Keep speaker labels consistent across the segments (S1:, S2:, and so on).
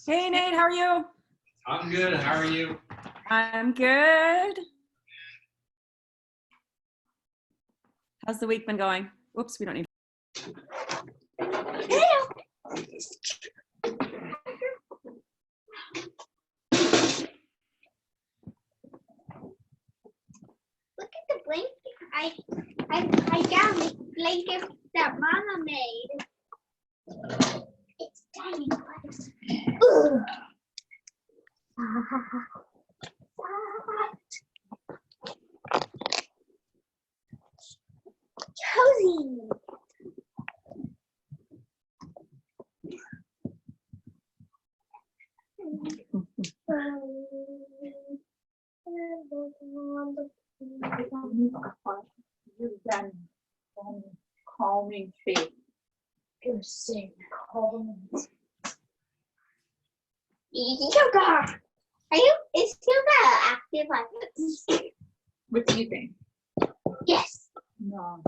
S1: Hey, Nate, how are you?
S2: I'm good. How are you?
S1: I'm good. How's the week been going? Whoops, we don't need.
S3: Look at the blanket. I got a blanket that Mama made. It's tiny. Ooh. Cozy.
S4: You've done calming faith. You're saying calming.
S3: Yoga. Are you? Is yoga active on this?
S4: What do you think?
S3: Yes.
S4: No.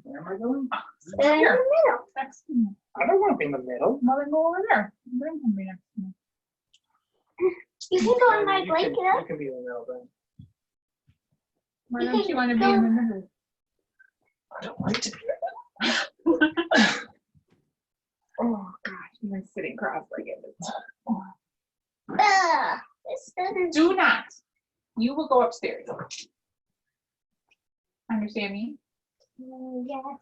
S4: Where am I going?
S3: In the middle.
S4: Next to me. I don't want to be in the middle. Mother, go over there. Bring me next to me.
S3: You can go in my blanket.
S4: You can be in the middle then. Why don't you want to be in the middle? I don't like to be in the middle. Oh gosh, you're sitting cross-legged.
S3: This doesn't.
S4: Do not. You will go upstairs. Understand me?
S3: Yes.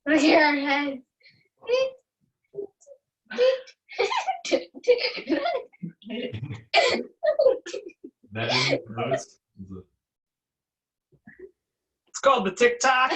S3: Yes.
S2: That is gross.
S4: It's called the TikTok.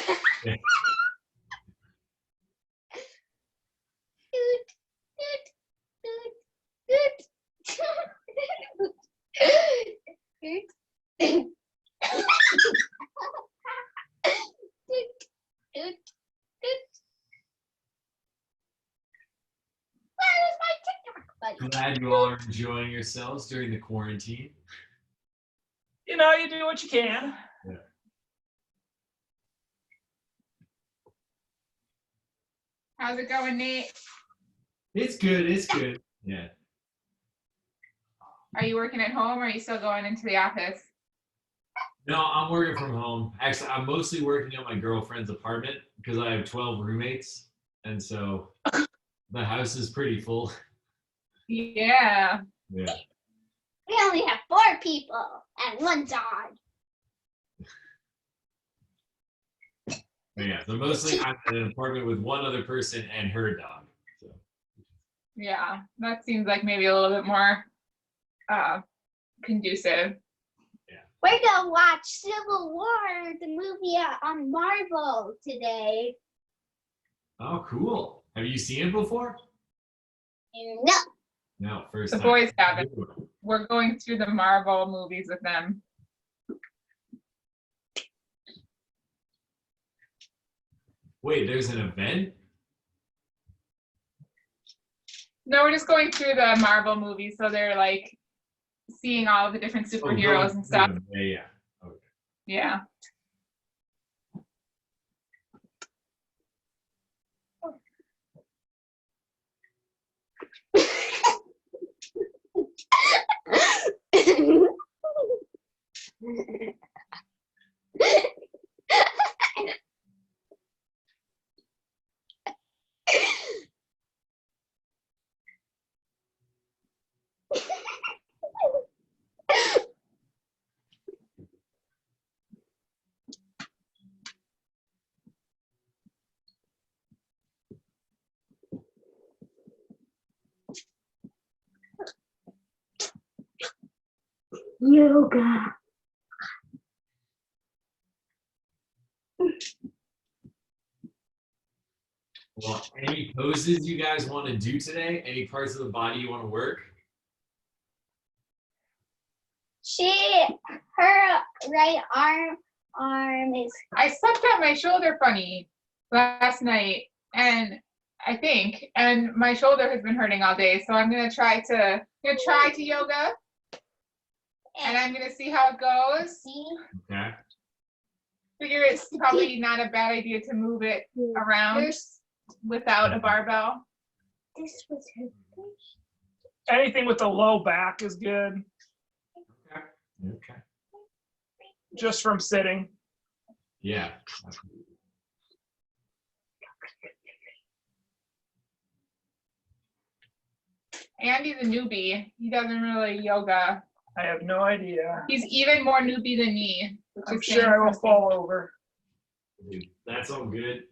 S2: Glad you all are enjoying yourselves during the quarantine.
S4: You know, you do what you can.
S2: Yeah.
S4: How's it going, Nate?
S2: It's good. It's good. Yeah.
S4: Are you working at home or are you still going into the office?
S2: No, I'm working from home. Actually, I'm mostly working at my girlfriend's apartment because I have 12 roommates. And so the house is pretty full.
S4: Yeah.
S2: Yeah.
S3: We only have 4 people and 1 dog.
S2: But yeah, so mostly I'm in an apartment with one other person and her dog. So.
S4: Yeah, that seems like maybe a little bit more conducive.
S3: We're gonna watch Civil War, the movie on Marvel today.
S2: Oh, cool. Have you seen it before?
S3: No.
S2: No, first
S4: The
S2: time.
S4: boys haven't. We're going through the Marvel movies with them.
S2: Wait, there's an event?
S4: No, we're just going through the Marvel movies, so they're like seeing all of the different superheroes and stuff.
S2: Yeah, yeah. Okay.
S4: Yeah.
S3: Yoga.
S2: Well, any poses you guys want to do today? Any parts of the body you want to work?
S3: Her right arm is.
S4: I slept on my shoulder funny last night, and my shoulder has been hurting all day. So I'm gonna try to yoga, and I'm gonna see how it goes.
S3: See?
S2: Okay.
S4: Figure it's probably not a bad idea to move it around without a barbell.
S3: This was her.
S5: Anything with a low back is good,
S2: Okay.
S5: just from sitting.
S2: Yeah.
S4: Andy's a newbie. He doesn't really yoga.
S5: I have no idea.
S4: He's even more newbie than me. Which
S5: I'm
S4: is
S5: sure I will
S4: saying
S5: fall over.
S2: Dude, that's all good.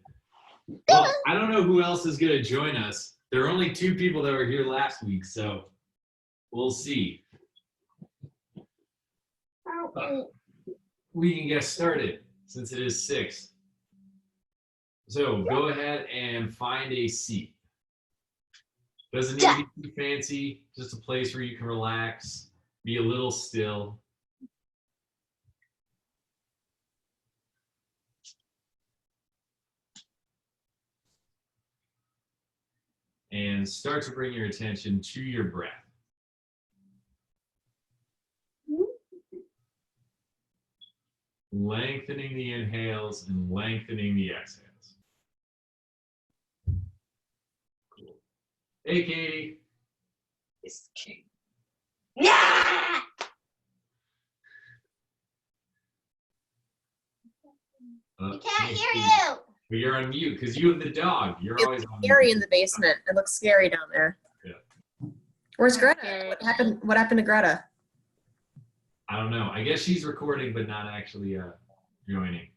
S2: Well, I don't know who else is going to join us. There are only 2 people that were here last week, so we'll see. We can get started since it is 6. So go ahead and find a seat. Doesn't need to be too fancy, just a place where you can relax, be a little still. And start to bring your attention to your breath. Lengthening the inhales and lengthening the exhales. Cool. Hey, Katie.
S3: Yeah! I can't hear you.
S2: But you're on mute because you have the dog. You're
S6: It's
S2: always on
S6: scary
S2: mute.
S6: in the basement. It looks scary down there.
S2: Yeah.
S6: Where's Greta?
S4: Okay.
S6: What happened to Greta?
S2: I don't know. I guess she's recording, but not actually joining.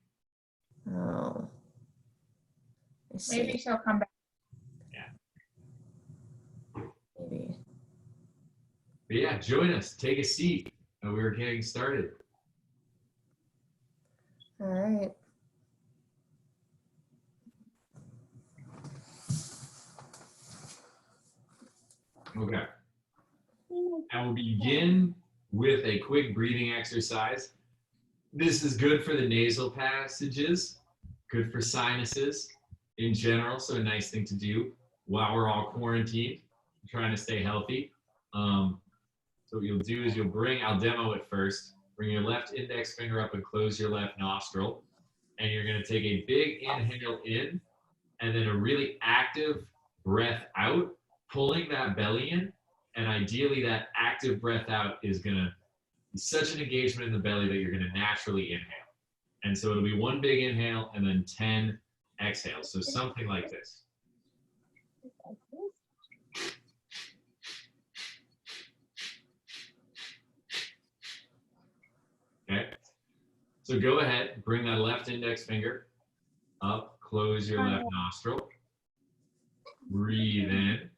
S6: Oh. I see.
S4: Maybe she'll come back.
S6: Maybe.
S2: But yeah, join us. Take a seat. We're getting started.
S6: All right.
S2: Okay. And we'll begin with a quick breathing exercise. This is good for the nasal passages, good for sinuses in general, so a nice thing to do while we're all quarantined, trying to stay healthy. So what you'll do is I'll demo it first, bring your left index finger up and close your left nostril, and you're gonna take a big inhale in, and then a really active breath out, pulling that belly in, and ideally that active breath out is gonna be such an engagement in the belly that you're gonna naturally inhale. And so it'll be 1 big inhale and then 10 exhales. So something like this. Okay, so go ahead, bring that left index finger up, close your left nostril, breathe in,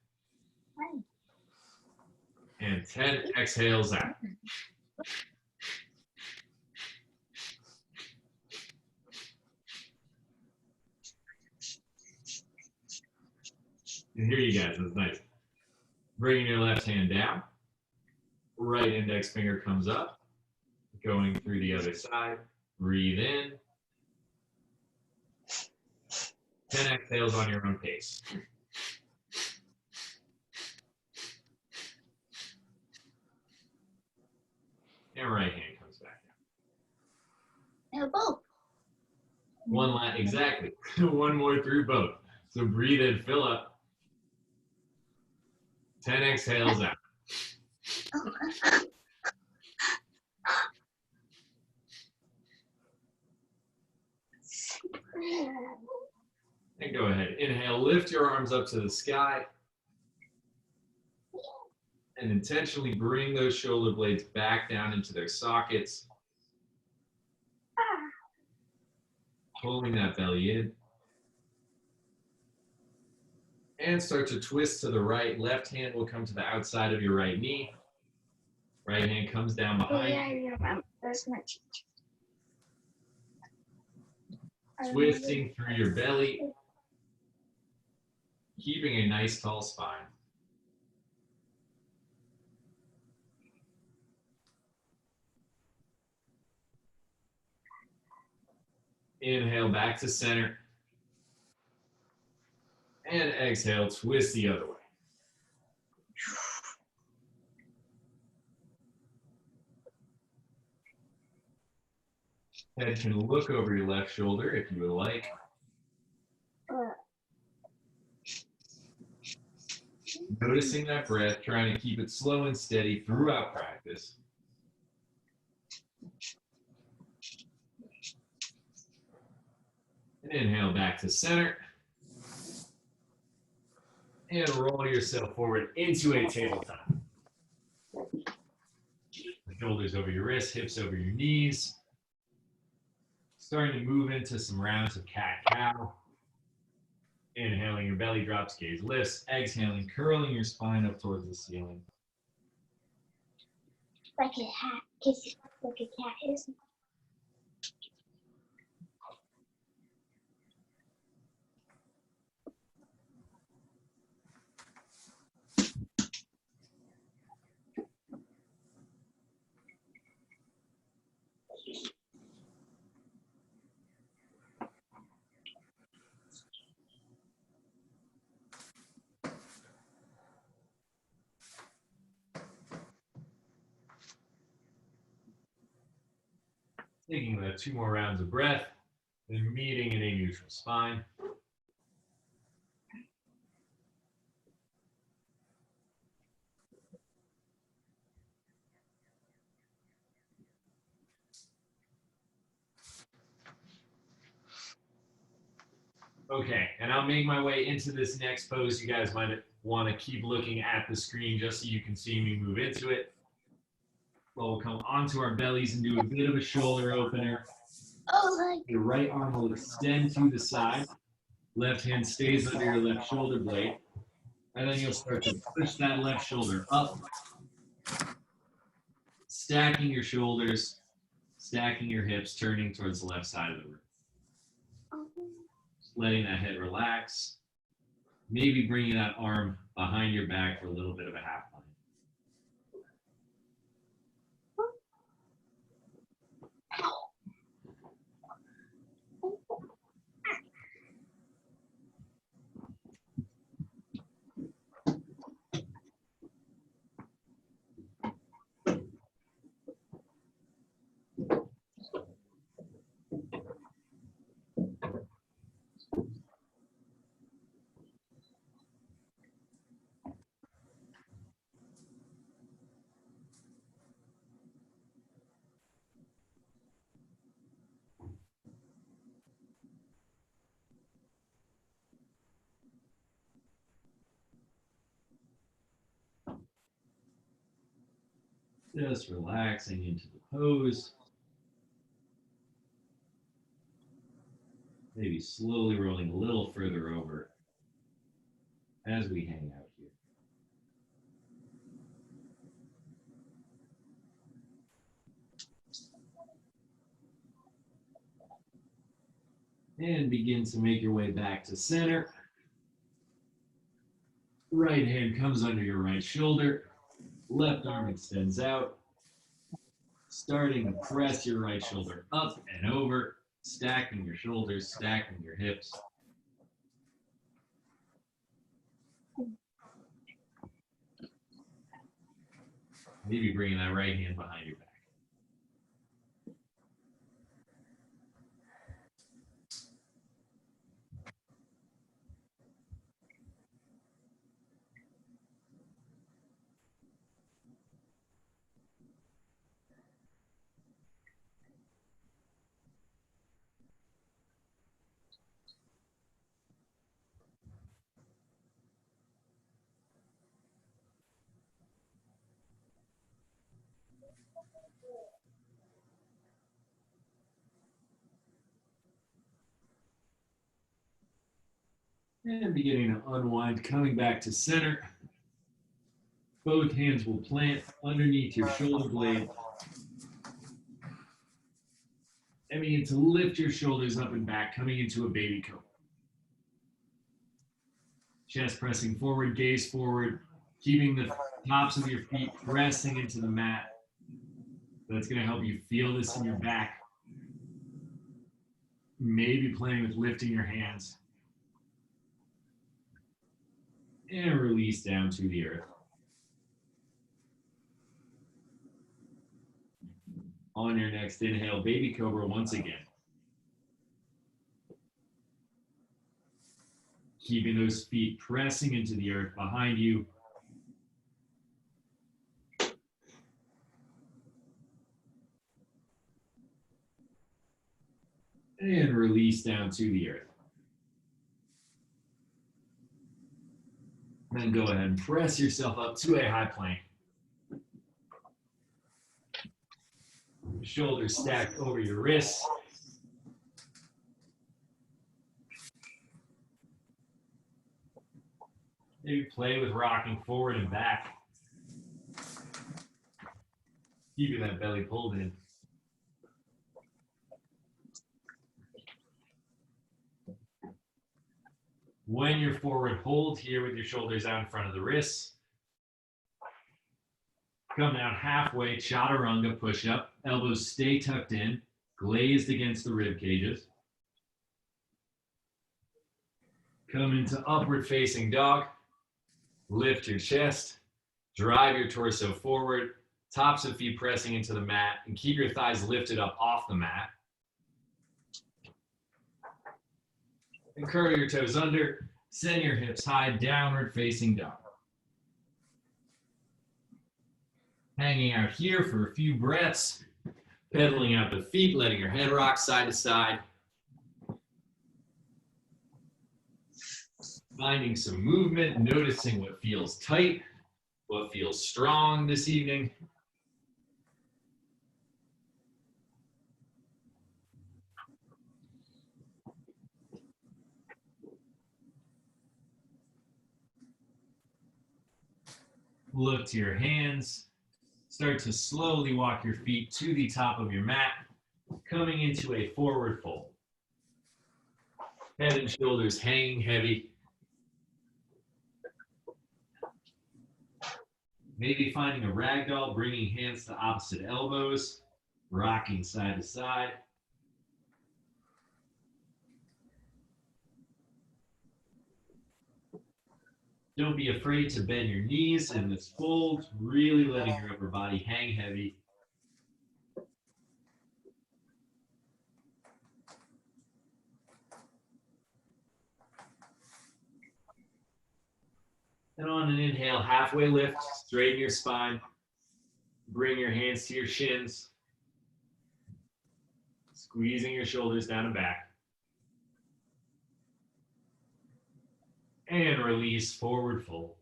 S2: and 10 exhales out. And here you guys, that's nice. Bringing your left hand down, right index finger comes up, going through the other side, breathe in, 10 exhales on your own pace. And right hand comes back down.
S3: No, both.
S2: One last, exactly. One more through both. So breathe in, fill up. 10 exhales out. And go ahead. Inhale, lift your arms up to the sky. And intentionally bring those shoulder blades back down into their sockets. Pulling that belly in. And start to twist to the right. Left hand will come to the outside of your right knee. Right hand comes down behind you.
S3: That's my teacher.
S2: Twisting through your belly. keeping a nice tall spine. Inhale back to center. And exhale, twist the other way. Head can look over your left shoulder if you would like. Noticing that breath, trying to keep it slow and steady throughout practice. And inhale back to center. And roll yourself forward into a tabletop. Shoulders over your wrists, hips over your knees. Starting to move into some rounds of cat-cow. Inhaling, your belly drops, gaze lifts. Exhaling, curling your spine up towards the ceiling.
S3: Like a hat, kiss like a cat is.
S2: Taking the 2 more rounds of breath, then meeting in a neutral spine. Okay, and I'll make my way into this next pose. You guys might want to keep looking at the screen just so you can see me move into it. Well, we'll come onto our bellies and do a bit of a shoulder opener.
S3: Oh,
S2: Your right arm will extend to the side. Left hand stays under your left shoulder blade. And then you'll start to push that left shoulder up. Stacking your shoulders, stacking your hips, turning towards the left side of the room. Just letting that head relax. Maybe bringing that arm behind your back for a little bit of a half plank. Just relaxing into the pose. Maybe slowly rolling a little further over as we hang out here. And begin to make your way back to center. Right hand comes under your right shoulder. Left arm extends out. Starting to press your right shoulder up and over. Stacking your shoulders, stacking your hips. Maybe bringing that right hand behind your back. And beginning to unwind, coming back to center. Both hands will plant underneath your shoulder blade. And begin to lift your shoulders up and back, coming into a baby cobra. Chest pressing forward, gaze forward, keeping the tops of your feet pressing into the mat. That's going to help you feel this in your back. Maybe playing with lifting your hands. And release down to the earth. On your next inhale, baby cobra once again. Keeping those feet pressing into the earth behind you. And release down to the earth. Then go ahead and press yourself up to a high plank. Shoulders stacked over your wrists. Maybe play with rocking forward and back. Keeping that belly pulled in. When you're forward, hold here with your shoulders out in front of the wrists. Come down halfway, chaturanga push-up. Elbows stay tucked in, glazed against the rib cages. Come into upward facing dog. Lift your chest, drive your torso forward, tops of feet pressing into the mat, and keep your thighs lifted up off the mat. And curl your toes under, send your hips high, downward facing dog. Hanging out here for a few breaths, pedaling out the feet, letting your head rock side to side. Finding some movement, noticing what feels tight, what feels strong this evening. Look to your hands. Start to slowly walk your feet to the top of your mat, coming into a forward fold. Head and shoulders hanging heavy. Maybe finding a ragdoll, bringing hands to opposite elbows, rocking side to side. Don't be afraid to bend your knees in this fold, really letting your upper body hang heavy. And on an inhale, halfway lift, straighten your spine. Bring your hands to your shins. Squeezing your shoulders down and back. And release, forward fold.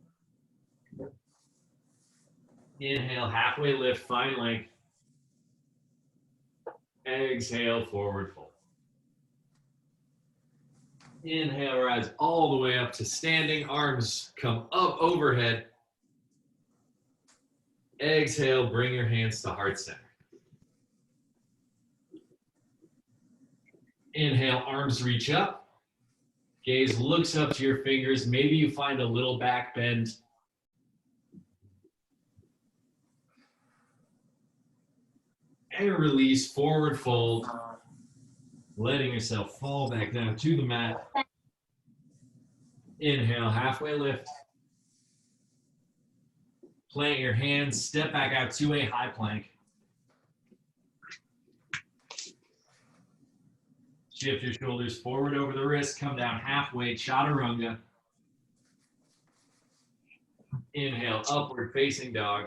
S2: Inhale, halfway lift, find length. Exhale, forward fold. Inhale, rise all the way up to standing. Arms come up overhead. Exhale, bring your hands to heart center. Inhale, arms reach up. Gaze looks up to your fingers. Maybe you find a little back bend. And release, forward fold. Letting yourself fall back down to the mat. Inhale, halfway lift. Plant your hands, step back out to a high plank. Shift your shoulders forward over the wrist, come down halfway, chaturanga. Inhale, upward facing dog.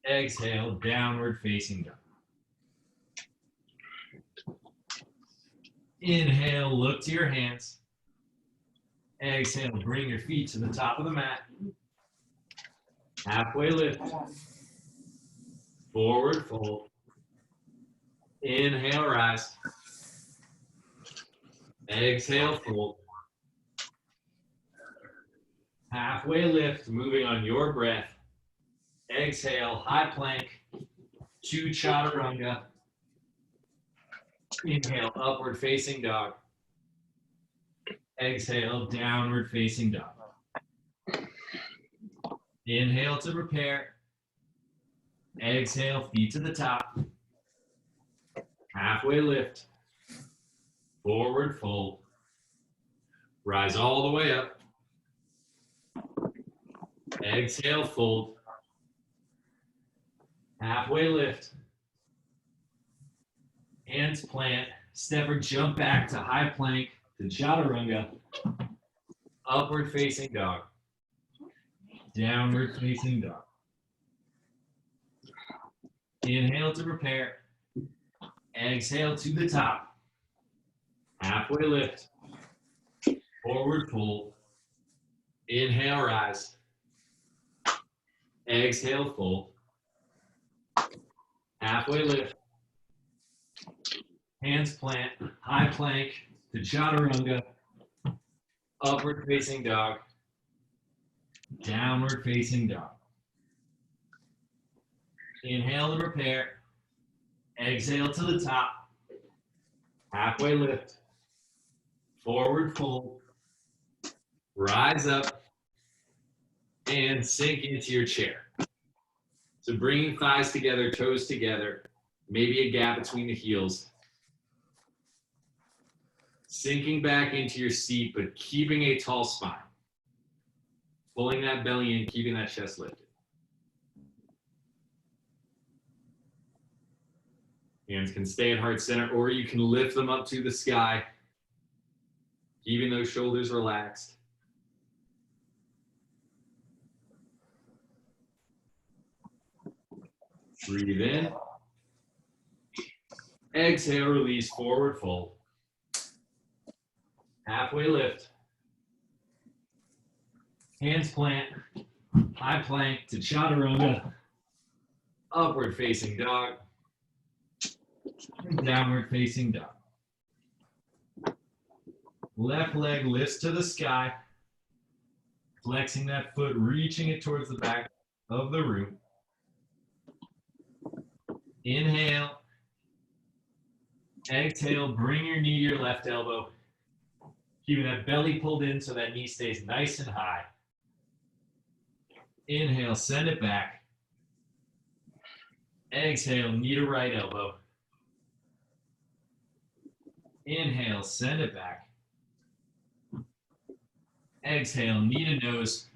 S2: Exhale, downward facing dog. Inhale, look to your hands. Exhale, bring your feet to the top of the mat. Halfway lift. Forward fold. Inhale, rise. Exhale, fold. Halfway lift, moving on your breath. Exhale, high plank to chaturanga. Inhale, upward facing dog. Exhale, downward facing dog. Inhale to prepare. Exhale, feet to the top. Halfway lift. Forward fold. Rise all the way up. Exhale, fold. Halfway lift. Hands plant. Step or jump back to high plank to chaturanga. Upward facing dog. Downward facing dog. Inhale to prepare. Exhale to the top. Halfway lift. Forward fold. Inhale, rise. Exhale, fold. Halfway lift. Hands plant, high plank to chaturanga. Upward facing dog. Downward facing dog. Inhale to prepare. Exhale to the top. Halfway lift. Forward fold. Rise up. And sink into your chair. So bringing thighs together, toes together, maybe a gap between the heels. Sinking back into your seat, but keeping a tall spine. Pulling that belly in, keeping that chest lifted. Hands can stay in heart center, or you can lift them up to the sky, keeping those shoulders relaxed. Breathe in. Exhale, release, forward fold. Halfway lift. Hands plant. High plank to chaturanga. Upward facing dog. Downward facing dog. Left leg lifts to the sky. Flexing that foot, reaching it towards the back of the room. Inhale. Exhale, bring your knee to your left elbow. Keeping that belly pulled in so that knee stays nice and high. Inhale, send it back. Exhale, knee to right elbow. Inhale, send it back. Exhale, knee to nose.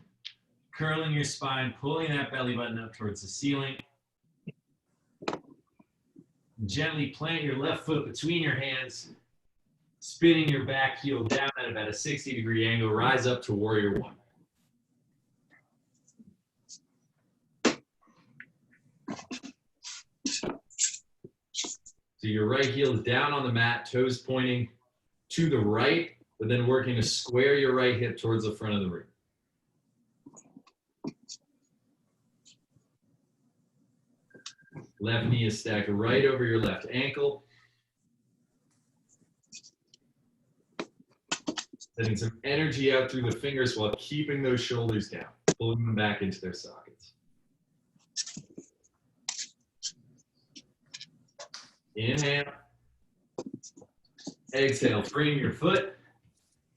S2: Curling your spine, pulling that belly button up towards the ceiling. Gently plant your left foot between your hands, spinning your back heel down at about a 60-degree angle. Rise up to warrior one. So your right heel is down on the mat, toes pointing to the right, but then working to square your right hip towards the front of the room. Left knee is stacked right over your left ankle. Sending some energy out through the fingers while keeping those shoulders down, pulling them back into their sockets. Inhale. Exhale, frame your foot.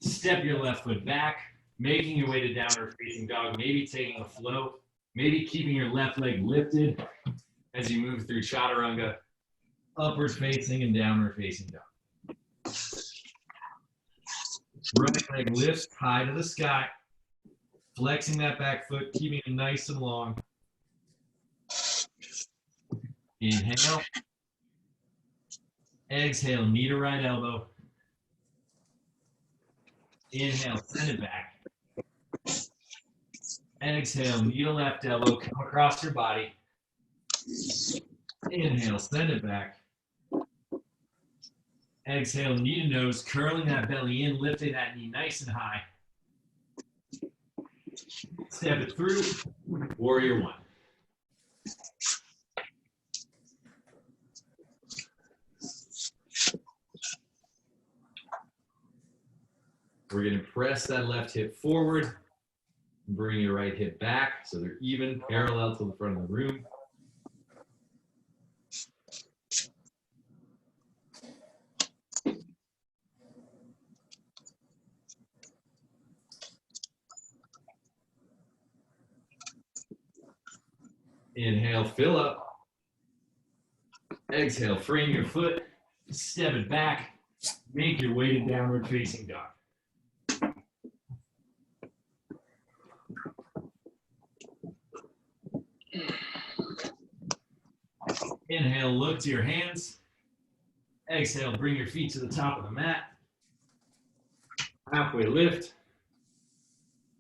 S2: Step your left foot back, making your way to downward facing dog, maybe taking a float, maybe keeping your left leg lifted as you move through chaturanga, upward facing and downward facing dog. Right leg lifts high to the sky, flexing that back foot, keeping it nice and long. Inhale. Exhale, knee to right elbow. Inhale, send it back. Exhale, knee to left elbow, come across your body. Inhale, send it back. Exhale, knee to nose, curling that belly in, lifting that knee nice and high. Step it through, warrior one. We're going to press that left hip forward, bring your right hip back so they're even, parallel to the front of the room. Inhale, fill up. Exhale, frame your foot, step it back, make your way to downward facing dog. Inhale, look to your hands. Exhale, bring your feet to the top of the mat. Halfway lift.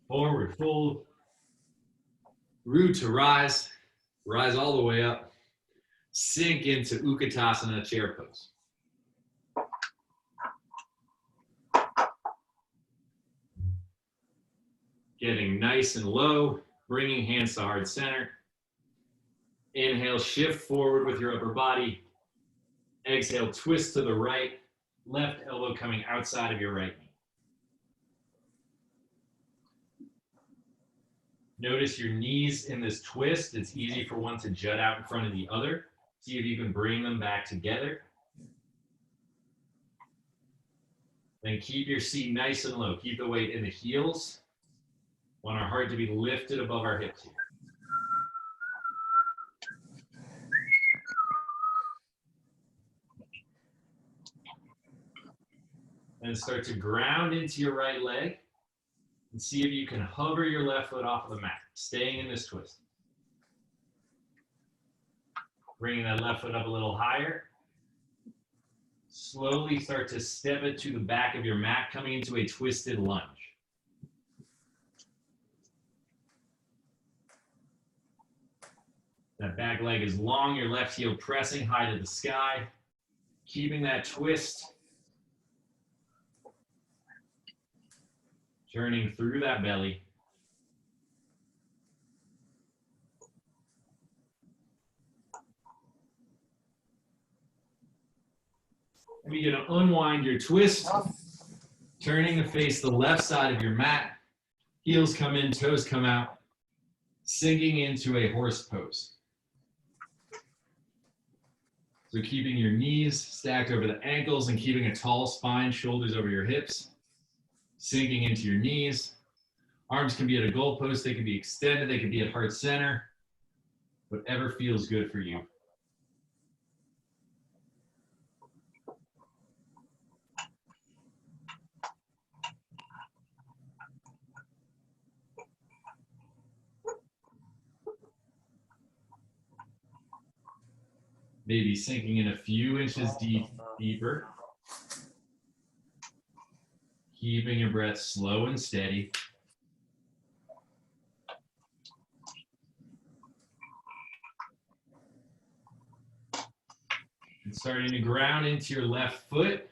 S2: Forward fold. Root to rise. Rise all the way up. Sink into Utkatasana chair pose. Getting nice and low, bringing hands to heart center. Inhale, shift forward with your upper body. Exhale, twist to the right, left elbow coming outside of your right knee. Notice your knees in this twist. It's easy for one to jut out in front of the other. See if you can bring them back together. Then keep your seat nice and low. Keep the weight in the heels. Want our heart to be lifted above our hips here. Then start to ground into your right leg and see if you can hover your left foot off of the mat, staying in this twist. Bringing that left foot up a little higher. Slowly start to step it to the back of your mat, coming into a twisted lunge. That back leg is long, your left heel pressing high to the sky, keeping that twist. Turning through that belly. And begin to unwind your twist, turning to face the left side of your mat. Heels come in, toes come out, sinking into a horse pose. So keeping your knees stacked over the ankles and keeping a tall spine, shoulders over your hips. Sinking into your knees. Arms can be at a goalpost, they can be extended, they can be at heart center. Whatever feels good for you. Maybe sinking in a few inches deeper. Keeping your breath slow and steady. And starting to ground into your left foot.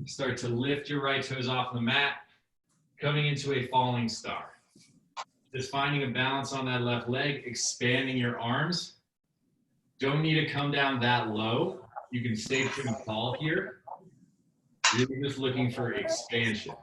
S2: Start to lift your right toes off the mat, coming into a falling star. Just finding a balance on that left leg, expanding your arms. Don't need to come down that low. You can stay pretty tall here. Really just looking for expansion.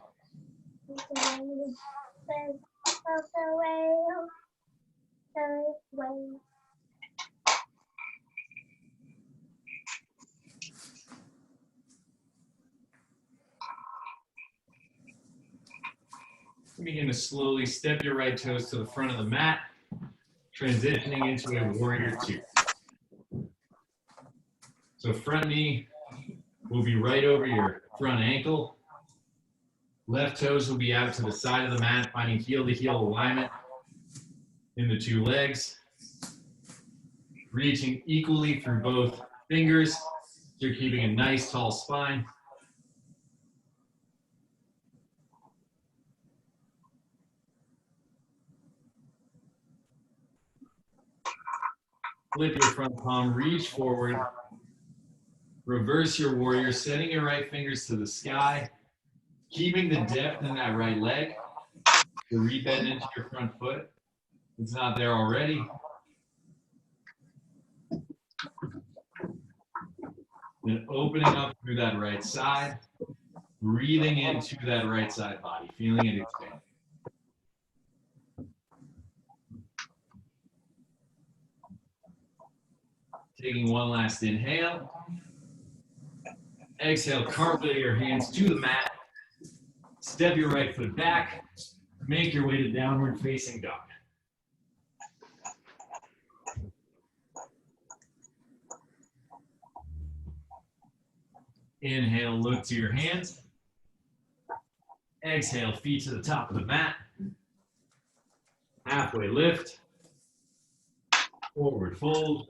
S2: Begin to slowly step your right toes to the front of the mat, transitioning into a warrior two. So front knee will be right over your front ankle. Left toes will be out to the side of the mat, finding heel to heel alignment in the two legs. Reaching equally through both fingers. So you're keeping a nice tall spine. Flip your front palm, reach forward. Reverse your warrior, setting your right fingers to the sky, keeping the depth in that right leg to rebend into your front foot. It's not there already. Then opening up through that right side, breathing into that right side body, feeling it expand. Taking one last inhale. Exhale, cartwheel your hands to the mat. Step your right foot back. Make your way to downward facing dog. Inhale, look to your hands. Exhale, feet to the top of the mat. Halfway lift. Forward fold.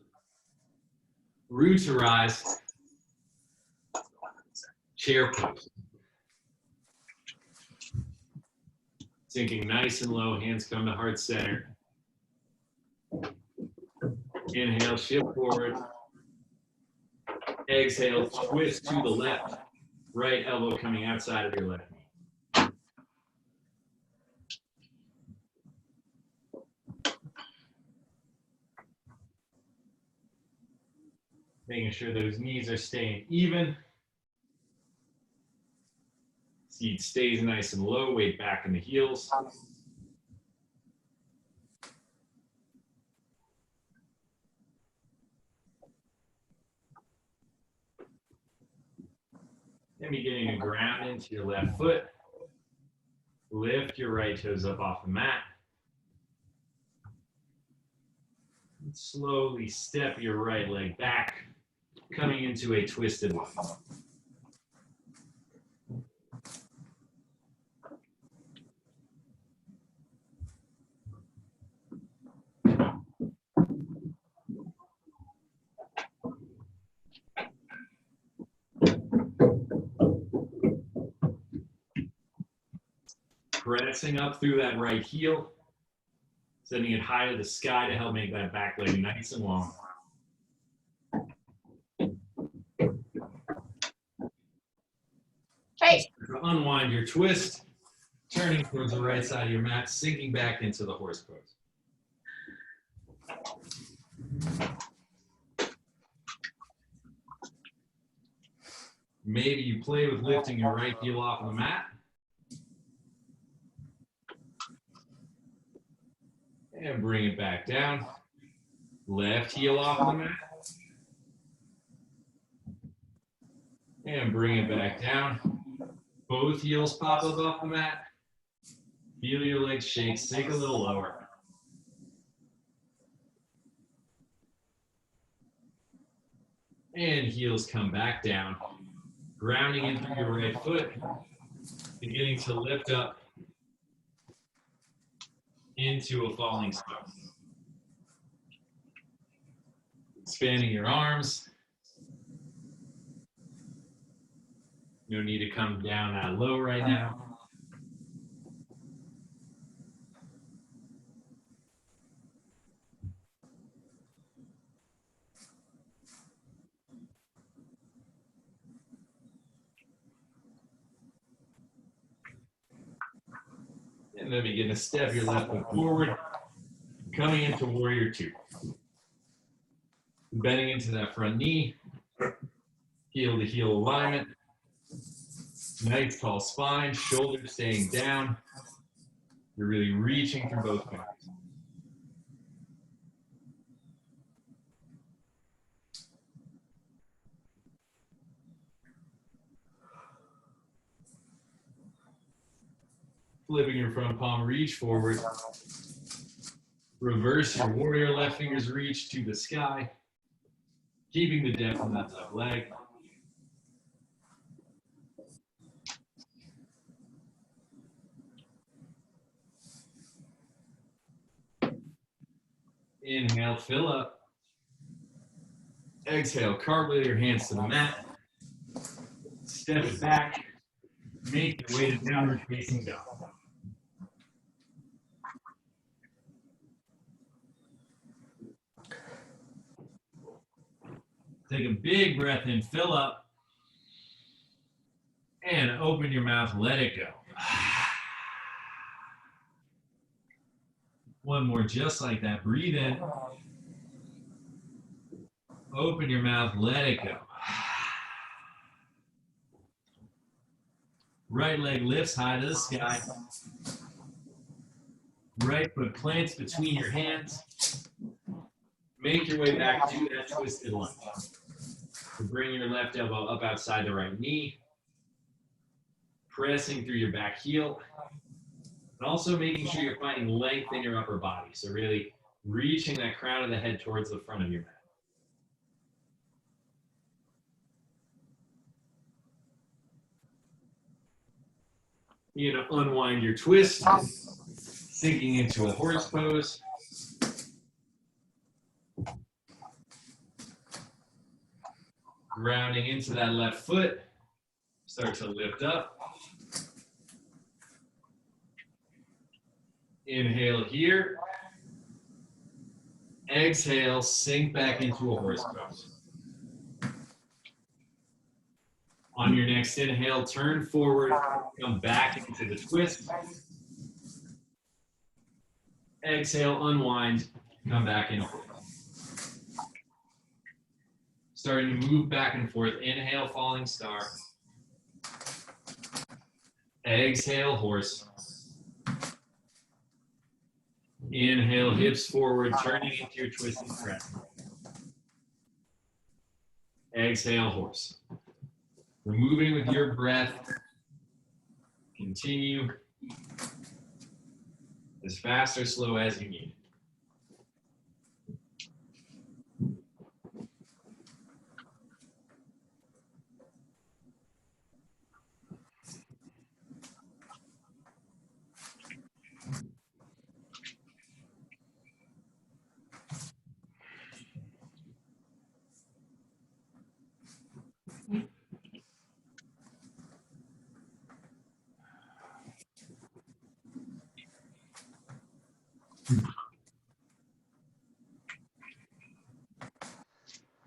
S2: Root to rise. Chair pose. Sinking nice and low, hands come to heart center. Inhale, shift forward. Exhale, twist to the left. Right elbow coming outside of your left knee. Making sure those knees are staying even. Seat stays nice and low, weight back in the heels. Then beginning to ground into your left foot. Lift your right toes up off the mat. And slowly step your right leg back, coming into a twisted lunge. Pressing up through that right heel, sending it high to the sky to help make that back leg nice and long.
S3: Hey.
S2: Unwind your twist, turning towards the right side of your mat, sinking back into the horse pose. Maybe you play with lifting your right heel off of the mat. And bring it back down. Left heel off of the mat. And bring it back down. Both heels pop up off the mat. Feel your legs shake, sink a little lower. And heels come back down. Grounding in through your right foot. Beginning to lift up into a falling spot. Expanding your arms. No need to come down that low right now. And then begin to step your left foot forward, coming into warrior two. Bending into that front knee, heel to heel alignment. Nice tall spine, shoulders staying down. You're really reaching through both fingers. Flipping your front palm, reach forward. Reverse your warrior, left fingers reach to the sky. Keeping the depth on that left leg. Inhale, fill up. Exhale, cartwheel your hands to the mat. Step it back. Make your way to downward facing dog. Take a big breath in, fill up. And open your mouth, let it go. One more just like that. Breathe in. Open your mouth, let it go. Right leg lifts high to the sky. Right foot plants between your hands. Make your way back to that twisted lunge. So bring your left elbow up outside the right knee. Pressing through your back heel. And also making sure you're finding length in your upper body. So really reaching that crown of the head towards the front of your mat. You're gonna unwind your twist, sinking into a horse pose. Grounding into that left foot. Start to lift up. Inhale here. Exhale, sink back into a horse pose. On your next inhale, turn forward, come back into the twist. Exhale, unwind, come back in. Starting to move back and forth. Inhale, falling star. Exhale, horse. Inhale, hips forward, turning into your twisting breath. Exhale, horse. We're moving with your breath. Continue as fast or slow as you need.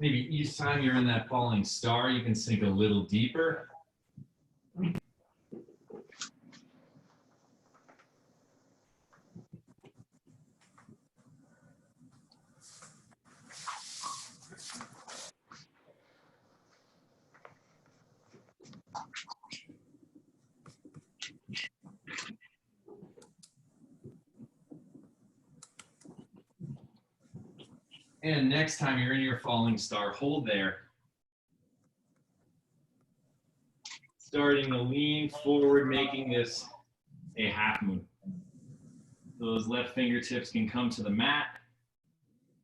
S2: Maybe each time you're in that falling star, you can sink a little deeper. And next time you're in your falling star, hold there. Starting to lean forward, making this a half moon. Those left fingertips can come to the mat.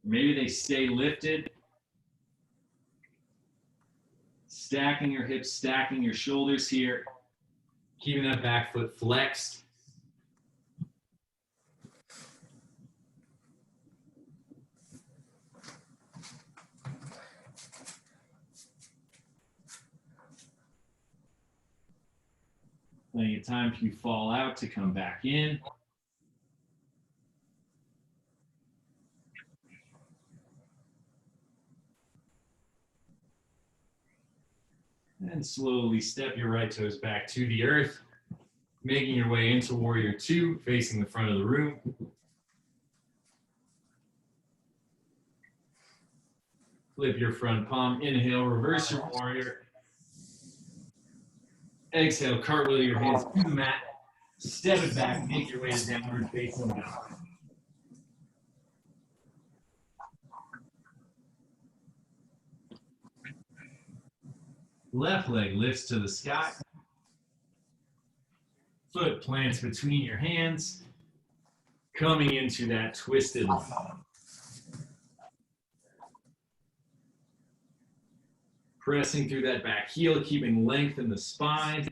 S2: Maybe they stay lifted. Stacking your hips, stacking your shoulders here. Keeping that back foot flexed. Plenty of time if you fall out to come back in. And slowly step your right toes back to the earth, making your way into Warrior Two, facing the front of the room. Flip your front palm, inhale, reverse your warrior. Exhale, cartwheel your hands to the mat. Step it back, make your way to downward facing dog. Left leg lifts to the sky. Foot plants between your hands. Coming into that twisted line. Pressing through that back heel, keeping length in the spine.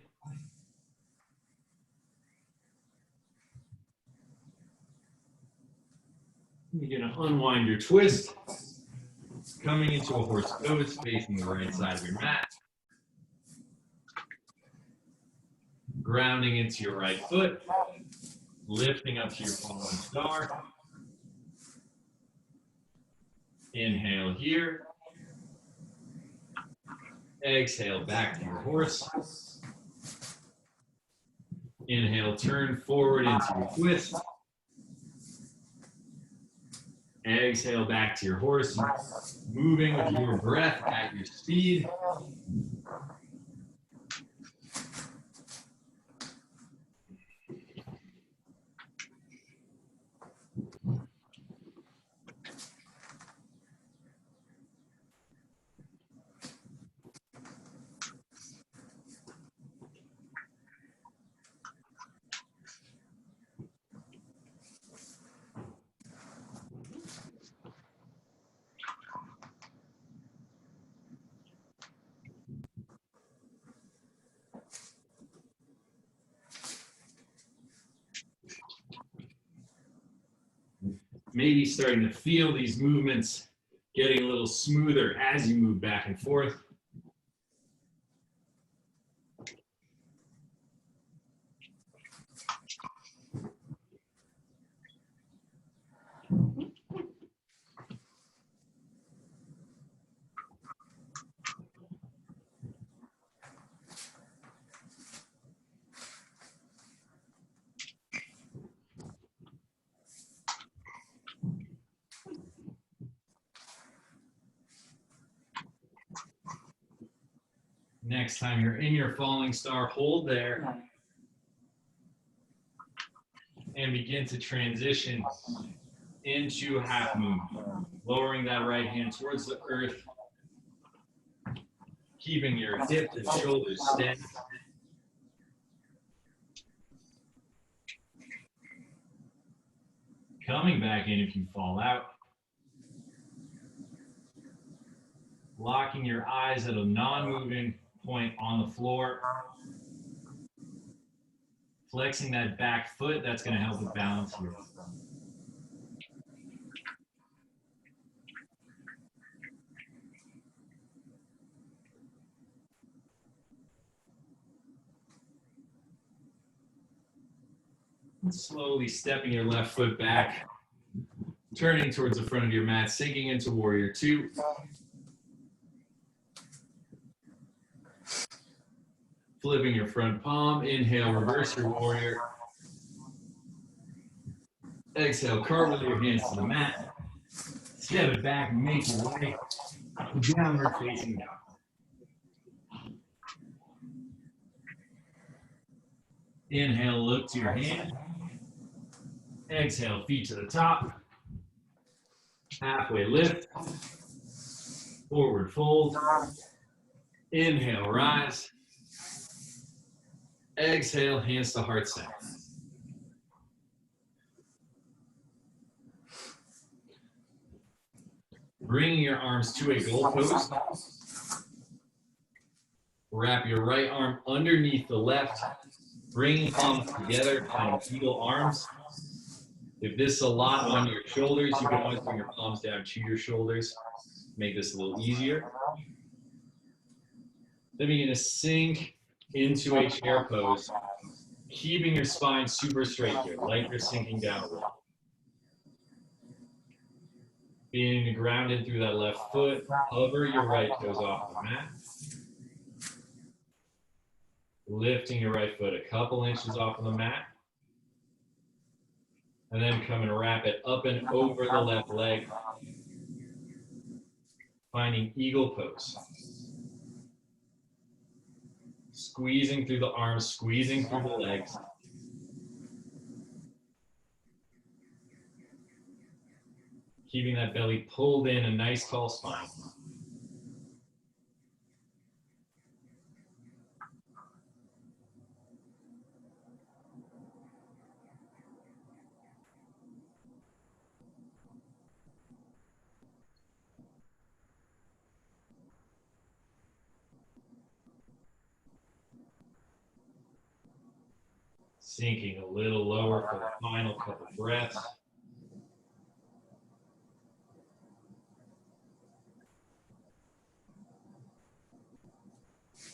S2: You're going to unwind your twist. Coming into a horse pose, facing the right side of your mat. Grounding into your right foot. Lifting up to your falling star. Inhale here. Exhale, back to your horse. Inhale, turn forward into your twist. Exhale, back to your horse. Moving with your breath at your speed. maybe starting to feel these movements getting a little smoother as you move back and forth. Next time you're in your falling star, hold there and begin to transition into half moon, lowering that right hand towards the earth, keeping your hips and shoulders steady. Coming back in if you fall out. Locking your eyes at a non-moving point on the floor. Flexing that back foot, that's going to help with balance here. And slowly stepping your left foot back, turning towards the front of your mat, sinking into Warrior Two. Flipping your front palm, inhale, reverse your warrior. Exhale, cartwheel your hands to the mat. Step it back, make your way. Downward facing dog. Inhale, look to your hand. Exhale, feet to the top. Halfway lift. Forward fold. Inhale, rise. Exhale, hands to heart center. Bringing your arms to a goalpost. Wrap your right arm underneath the left, bringing palms together, finding eagle arms. If this is a lot on your shoulders, you can always bring your palms down to your shoulders. Make this a little easier. Then begin to sink into a chair pose, keeping your spine super straight here, like you're sinking down a little. Being grounded through that left foot, hover your right toes off the mat. Lifting your right foot a couple inches off of the mat. And then come and wrap it up and over the left leg. Finding eagle pose. Squeezing through the arms, squeezing through the legs. Keeping that belly pulled in, a nice tall spine. Sinking a little lower for the final couple breaths.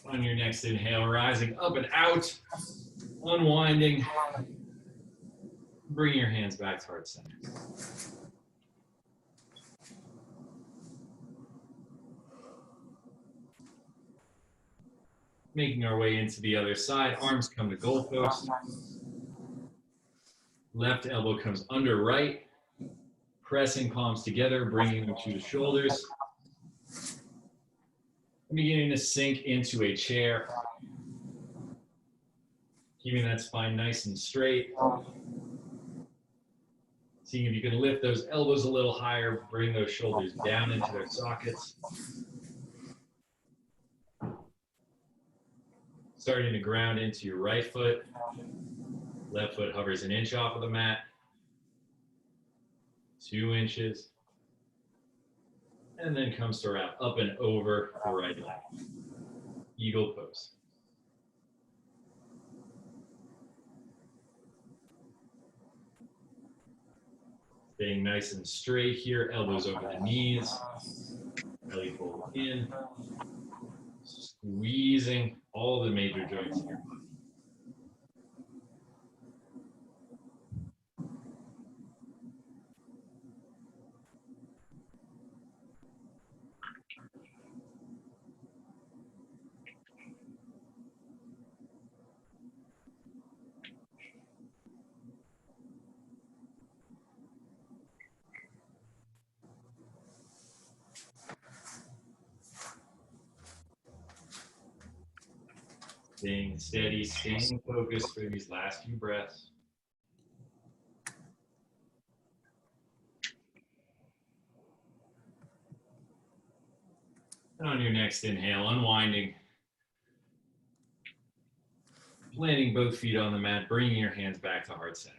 S2: On your next inhale, rising up and out, unwinding. Bring your hands back to heart center. Making our way into the other side, arms come to goalpost. Left elbow comes under right, pressing palms together, bringing them to the shoulders. Beginning to sink into a chair. Keeping that spine nice and straight. Seeing if you can lift those elbows a little higher, bring those shoulders down into their sockets. Starting to ground into your right foot. Left foot hovers an inch off of the mat. 2 inches. And then comes to wrap up and over the right leg. Eagle pose. Staying nice and straight here, elbows over the knees, belly fold in, squeezing all the major joints here. Staying steady, staying focused for these last few breaths. And on your next inhale, unwinding. Planting both feet on the mat, bringing your hands back to heart center.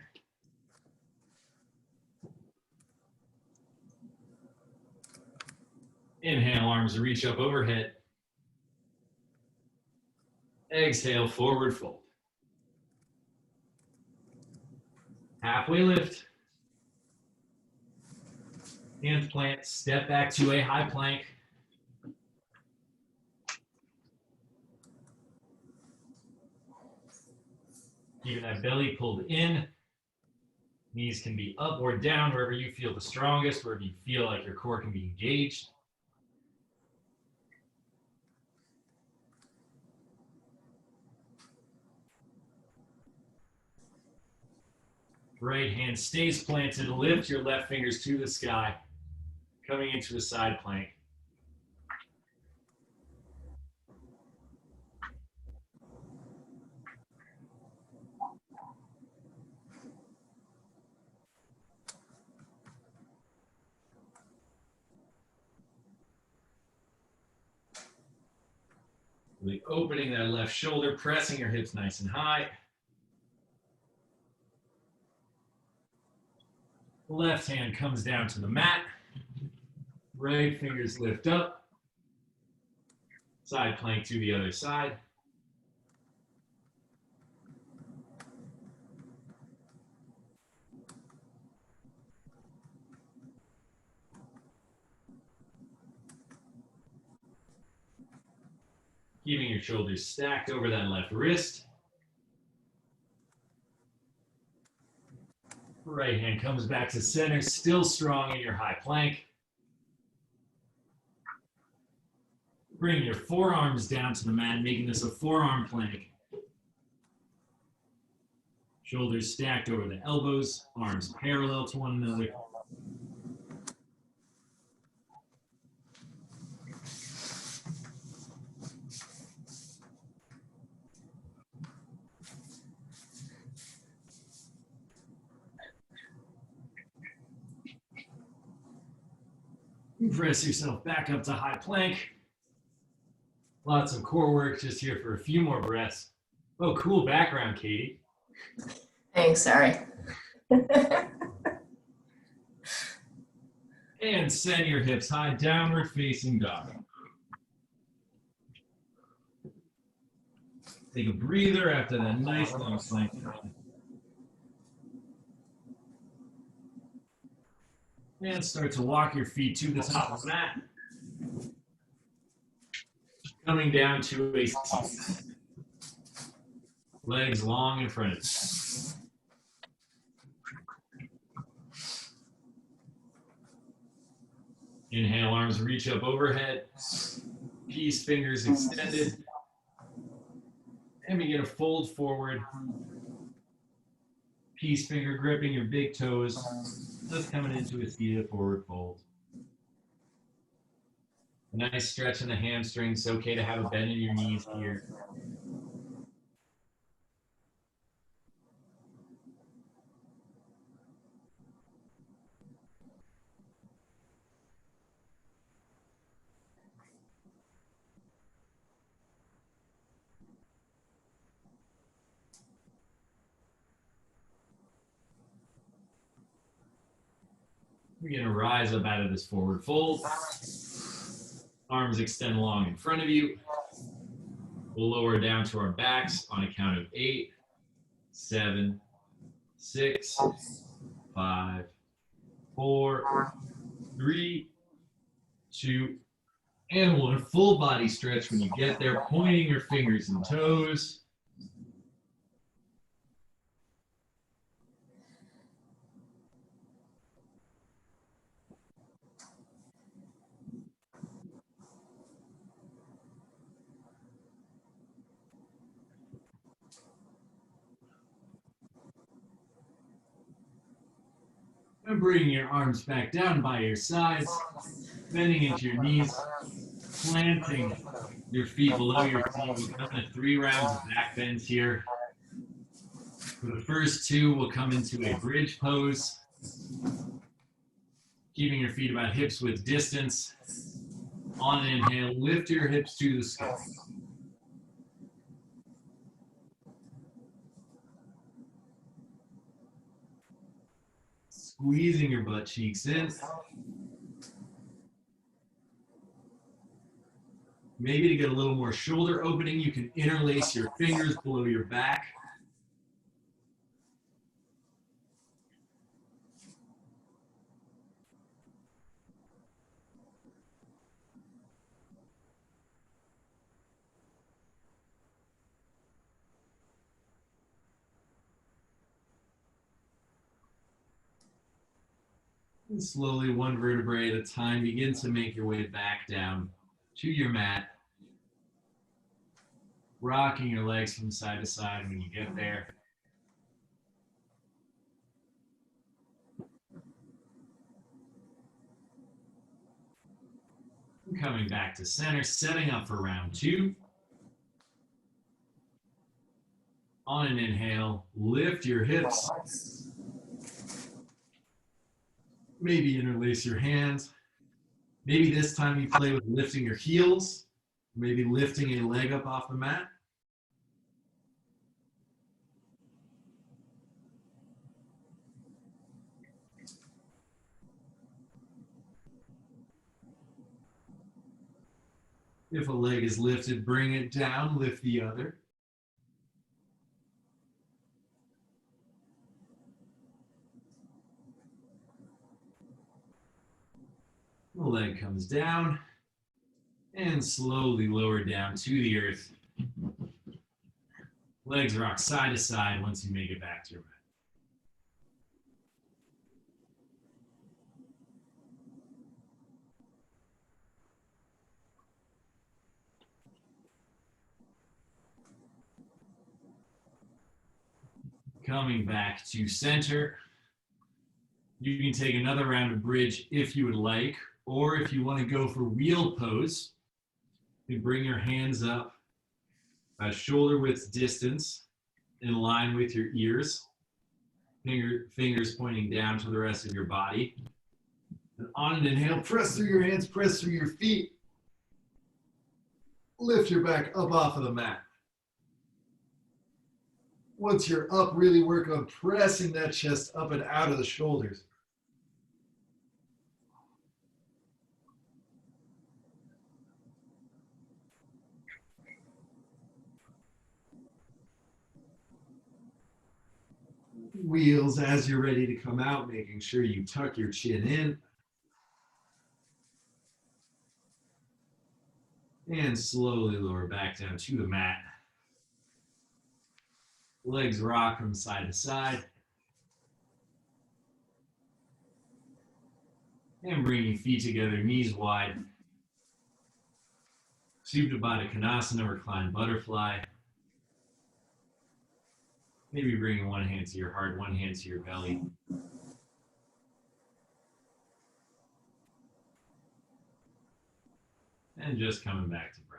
S2: Inhale, arms reach up overhead. Exhale, forward fold. Halfway lift. Hands plant, step back to a high plank. Keeping that belly pulled in. Knees can be up or down, wherever you feel the strongest, wherever you feel like your core can be engaged. Right hand stays planted. Lift your left fingers to the sky, coming into a side plank. Really opening that left shoulder, pressing your hips nice and high. Left hand comes down to the mat. Right fingers lift up. Side plank to the other side. Keeping your shoulders stacked over that left wrist. Right hand comes back to center, still strong in your high plank. Bring your forearms down to the mat, making this a forearm plank. Shoulders stacked over the elbows, arms parallel to one another. Press yourself back up to high plank. Lots of core work just here for a few more breaths. Oh, cool background, Katie.
S6: Thanks, sorry.
S2: And send your hips high, downward facing dog. Take a breather after that nice long plank. And start to walk your feet to the top of the mat. Coming down to a seat. Legs long in front of you. Inhale, arms reach up overhead. Peace fingers extended. And begin to fold forward. Peace finger gripping your big toes. Just coming into a seated forward fold. A nice stretch in the hamstrings. It's okay to have a bend in your knees here. We're going to rise up out of this forward fold. Arms extend long in front of you. We'll lower down to our backs on a count of 8, 7, 6, 5, 4, 3, 2, and 1. Full body stretch when you get there, pointing your fingers and toes. And bringing your arms back down by your sides, bending into your knees, planting your feet below your feet. We've done the 3 rounds of back bends here. For the first 2, we'll come into a bridge pose, keeping your feet about hips width distance. On an inhale, lift your hips to the sky. Squeezing your butt cheeks in. Maybe to get a little more shoulder opening, you can interlace your fingers below your back. And slowly, one vertebrae at a time, begin to make your way back down to your mat. Rocking your legs from side to side when you get there. And coming back to center, setting up for round 2. On an inhale, lift your hips. Maybe interlace your hands. Maybe this time you play with lifting your heels. Maybe lifting a leg up off the mat. If a leg is lifted, bring it down, lift the other. The leg comes down and slowly lower down to the earth. Legs rock side to side once you make it back to your mat. Coming back to center. You can take another round of bridge if you would like, or if you want to go for wheel pose, you can bring your hands up about shoulder width distance in line with your ears. Fingers pointing down to the rest of your body. And on an inhale, press through your hands, press through your feet. Lift your back up off of the mat. Once you're up, really work on pressing that chest up and out of the shoulders. Wheels as you're ready to come out, making sure you tuck your chin in. And slowly lower back down to the mat. Legs rock from side to side. And bringing feet together, knees wide. Supta Baddha Konasana, reclined butterfly. Maybe bringing one hand to your heart, one hand to your belly. And just coming back to breath.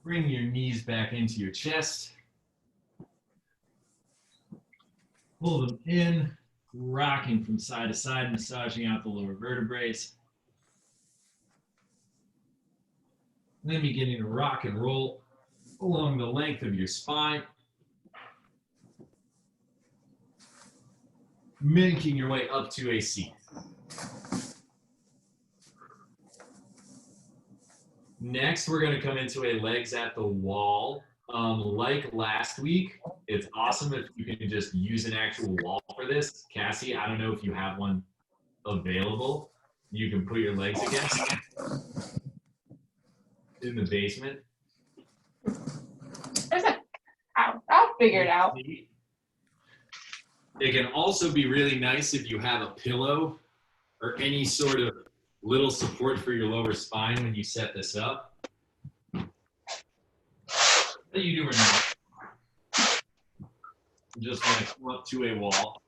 S2: Bring your knees back into your chest. Pull them in, rocking from side to side, massaging out the lower vertebrae. Then beginning to rock and roll along the length of your spine. Making your way up to a seat. Next, we're going to come into a legs at the wall. Like last week, it's awesome if you can just use an actual wall for this. Cassie, I don't know if you have one available. You can put your legs against in the basement.
S4: I'll figure it out.
S2: It can also be really nice if you have a pillow or any sort of little support for your lower spine when you set this up. That you do or not. You just want to come up to a wall.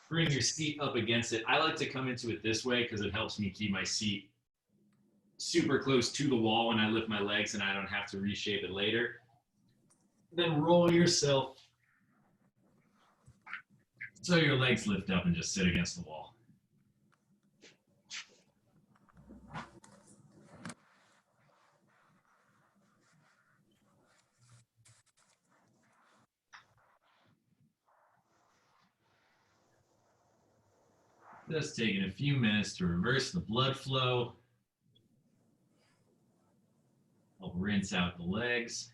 S2: Bring your seat up against it. I like to come into it this way because it helps me keep my seat super close to the wall when I lift my legs and I don't have to reshape it later. Then roll yourself so your legs lift up and just sit against the wall. Just taking a few minutes to reverse the blood flow. Help rinse out the legs.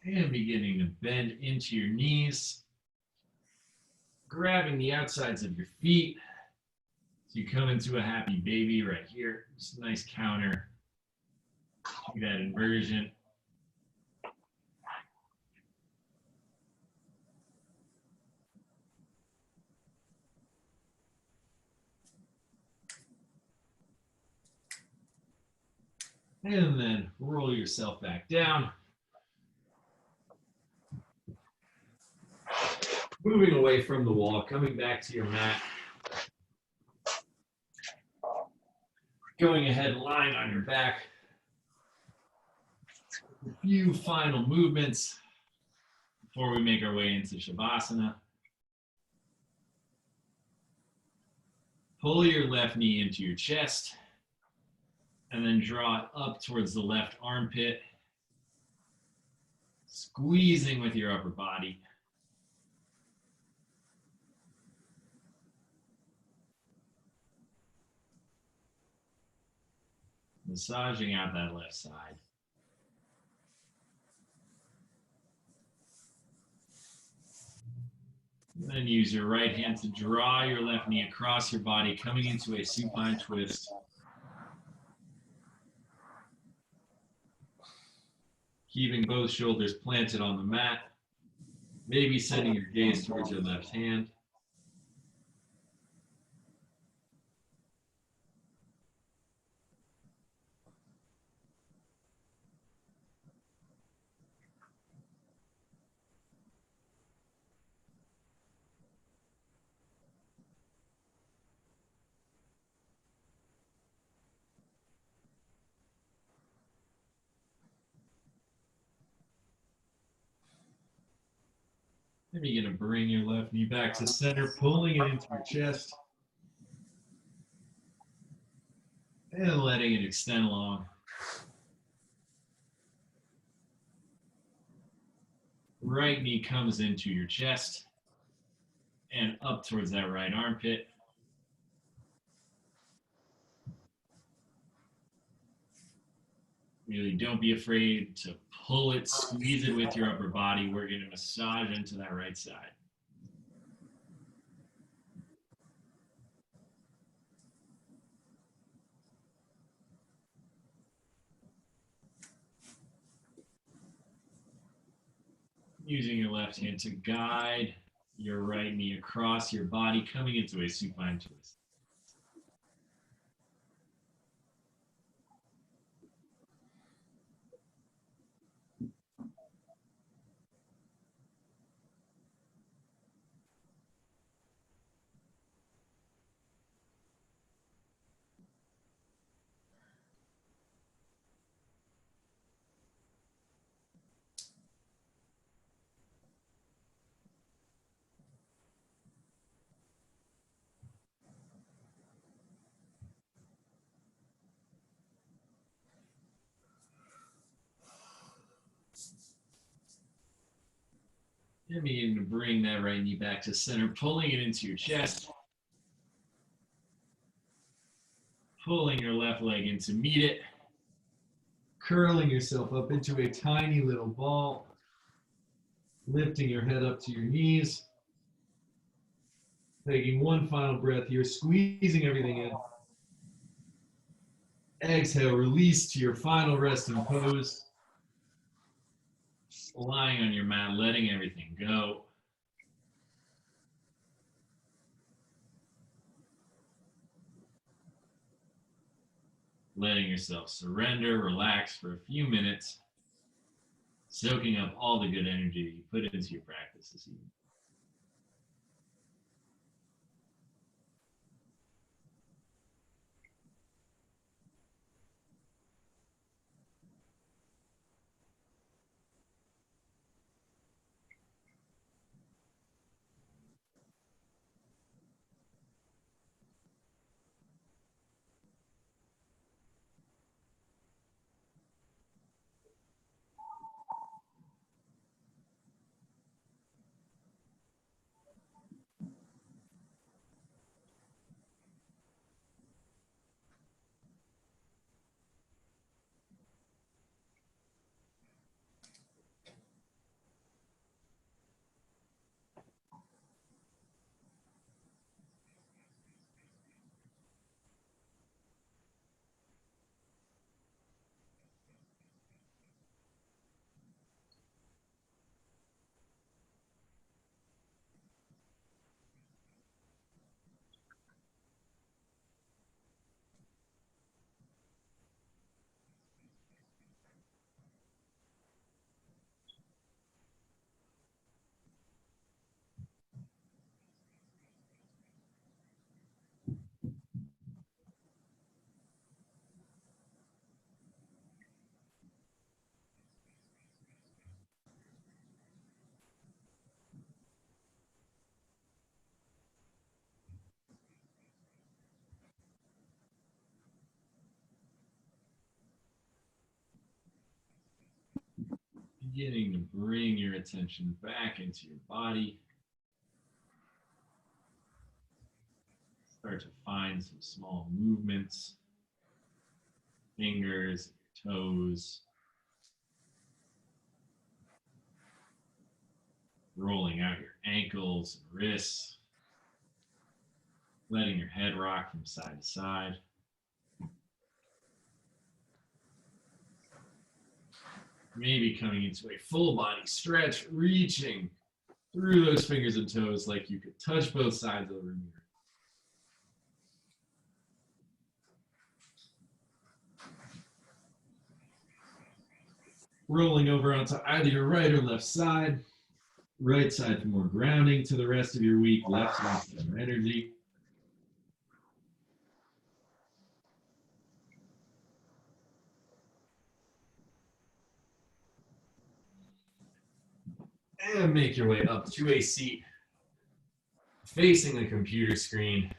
S2: And beginning to bend into your knees, grabbing the outsides of your feet. So you come into a happy baby right here. Just a nice counter to that inversion. And then roll yourself back down. Moving away from the wall, coming back to your mat. Going ahead, lying on your back. A few final movements before we make our way into Shavasana. Pull your left knee into your chest and then draw it up towards the left armpit, squeezing with your upper body. Massaging out that left side. And then use your right hand to draw your left knee across your body, coming into a supine twist. Keeping both shoulders planted on the mat. Maybe setting your gaze towards your left hand. Then you're going to bring your left knee back to center, pulling it into your chest. And letting it extend long. Right knee comes into your chest and up towards that right armpit. Really don't be afraid to pull it, squeeze it with your upper body. We're going to massage into that right side. Using your left hand to guide your right knee across your body, coming into a supine twist. And begin to bring that right knee back to center, pulling it into your chest. Pulling your left leg in to meet it. Curling yourself up into a tiny little ball. Lifting your head up to your knees. Taking one final breath here, squeezing everything in. Exhale, release to your final resting pose. Lying on your mat, letting everything go. Letting yourself surrender, relax for a few minutes, soaking up all the good energy you put into your practice this evening. Beginning to bring your attention back into your body. Start to find some small movements. Fingers, toes. Rolling out your ankles and wrists. Letting your head rock from side to side. Maybe coming into a full body stretch, reaching through those fingers and toes like you could touch both sides of the mirror. Rolling over onto either your right or left side. Right side for more grounding to the rest of your week, left side for more energy. And make your way up to a seat facing the computer screen.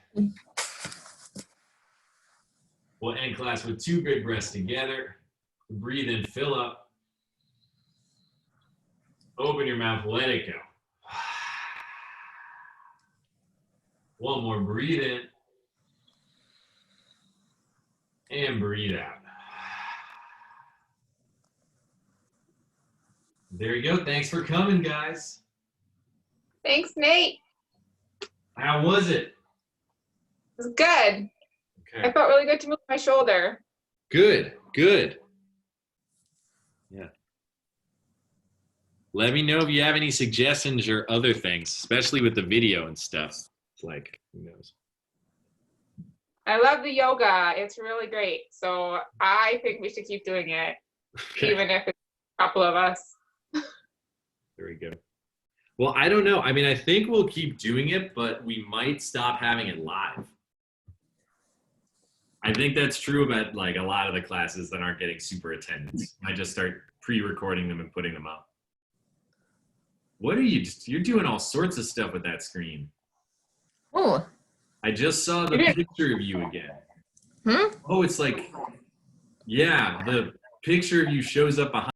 S2: We'll end class with 2 big breaths together. Breathe in, fill up. Open your mouth, let it go. One more, breathe in. And breathe out. There you go. Thanks for coming, guys.
S4: Thanks, Nate.
S2: How was it?
S4: It was good.
S2: Okay.
S4: I felt really good to move my shoulder.
S2: Good, good. Yeah. Let me know if you have any suggestions or other things, especially with the video and stuff. It's like, who knows?
S4: I love the yoga. It's really great. So I think we should keep doing it,
S2: Okay.
S4: even if it's a couple of us.
S2: There we go. Well, I don't know. I mean, I think we'll keep doing it, but we might stop having it live. I think that's true about like a lot of the classes that aren't getting super attendance. I just start pre-recording them and putting them up. What are you? You're doing all sorts of stuff with that screen.
S6: Oh,
S2: I just saw the picture of you again.
S6: Hmm?
S2: Oh, it's like, yeah, the picture of you shows up behind.